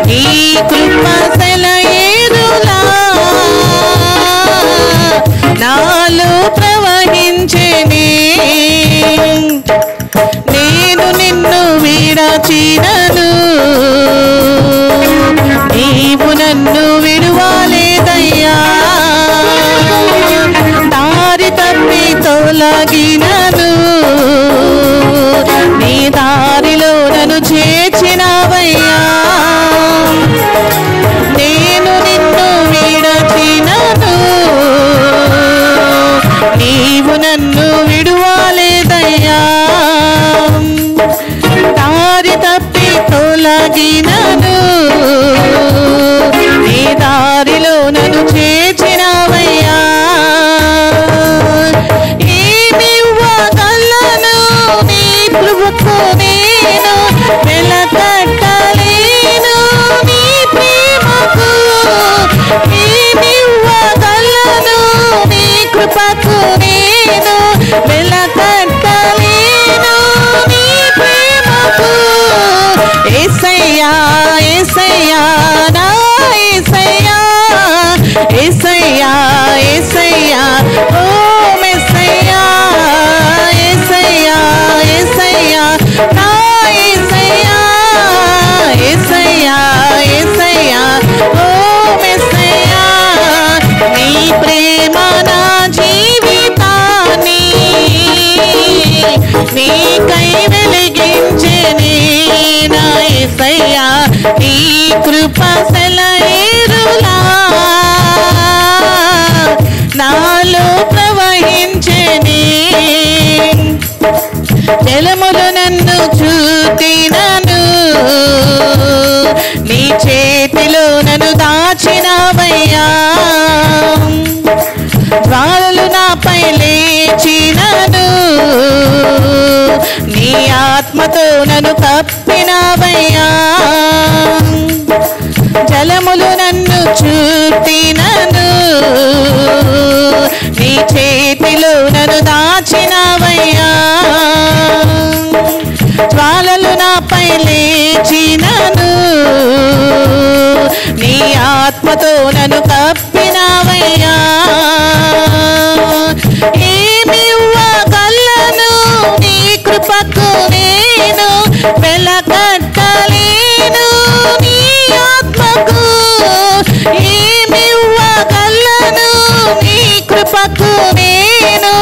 నీ కృప సెలయేరులా నాలో ప్రవహించెనే. నేను నిన్ను విడచినను, నీవు నన్ను విడువలేదయ్యా. దారి తప్పి తొలగినను, నీ దారిలో నన్ను చేర్చినవయ్యా. నేను నిన్ను విడచినను, నీవు నన్ను విడువలేదయ్యా. దారి తప్పి తొలగినను, నీ దారిలో నన్ను చేర్చినవయ్యా. ఏమివ్వగలను నీ కృపకు నేను వెలకట్టలేను నీ ప్రేమకు. ఏమివ్వగలను నీ కృపకు నేను వెలకట్టలేను నీ ప్రేమకు. యేసయ్యా యేసయ్యా నా యేసయ్యా, యేసయ్యా యేసయ్యా ఓ మెస్సయ్యా. యేసయ్యా యేసయ్యా నా యేసయ్యా, యేసయ్యా యేసయ్యా ఓ మెస్సయ్యా. నీ ప్రేమ నా జీవితాన్ని నీకై వెలిగించెనే నా యేసయ్యా. నీ కృప సెలయేరులా నాలో ప్రవహించెనే. జలములు నన్ను చూతినను, నీ చేతిలో నన్ను దాచినవయ్యా. జ్వాలలు నాపై లేచినను, నీ ఆత్మతో నన్ను కప్పినవయ్యా. జలములు నన్ను చూతినను, నీ చేతిలో నన్ను దాచినవయ్యా. జ్వాలలు నాపై లేచినను, నీ ఆత్మతో నన్ను కప్పినవయ్యా. ఏమివ్వగలను నీ కృపకు నేను వెలకట్టలేను నీ ఆత్మకు. ఏమివ్వగలను నీ కృపకు నేను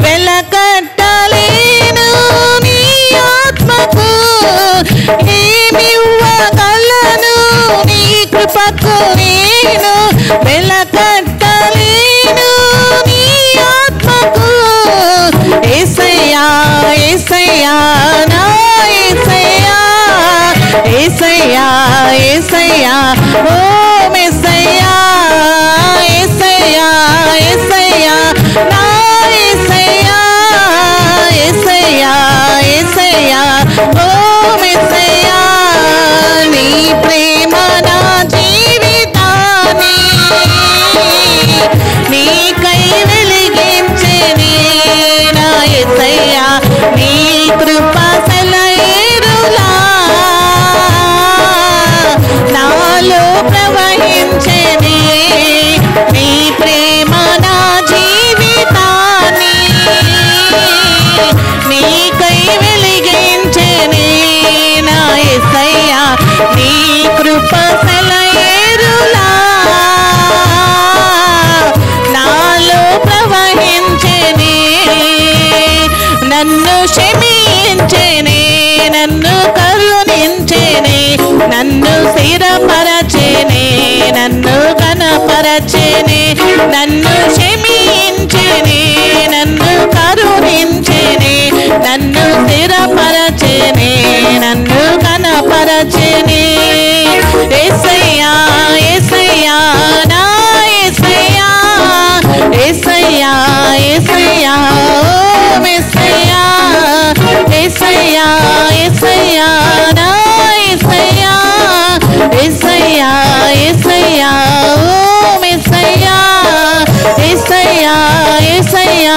వెలకట్టలేను నీ ఆత్మకు. ఏమివ్వగలను నీ కృపకు నేను వెలకట్టలేను నీ ఆత్మకు. యేసయ్యా యేసయ్యా నా యేసయ్యా, యేసయ్యా యేసయ్యా ఓ మెస్సయ్యా. యేసయ్యా యేసయ్యా నా యేసయ్యా, యేసయ్యా యేసయ్యా ఓ మెస్సయ్యా. నీ ప్రేమ నా జీవితాన్ని నీకై వెలిగించెనే నా యేసయ్యా. నీ కృప సెలయేరులా నాలో ప్రవహించెనే. నీ ప్రేమ నా జీవితాన్ని నీకై వెలిగించెనే నా యేసయ్యా. నీ కృప సెలయేరులా నాలో ప్రవహించెనే. నన్ను క్షమించెనే, నన్ను కరుణించెనే, నన్ను స్థిరపరచెనే, నన్ను ఘనపరచెనే. నన్ను క్షమించెనే, నన్ను కరుణించెనే, నన్ను స్థిరపరచెనే, నన్ను ఘనపరచెనే. యేసయ్యా యేసయ్యా నా యేసయ్యా, యేసయ్యా యేసయ్యా ఓ మెస్సయ్యా. యేసయ్యా యేసయ్యా నా యేసయ్యా, యేసయ్యా యేసయ్యా ఓ మెస్సయ్యా. యేసయ్యా యేసయ్యా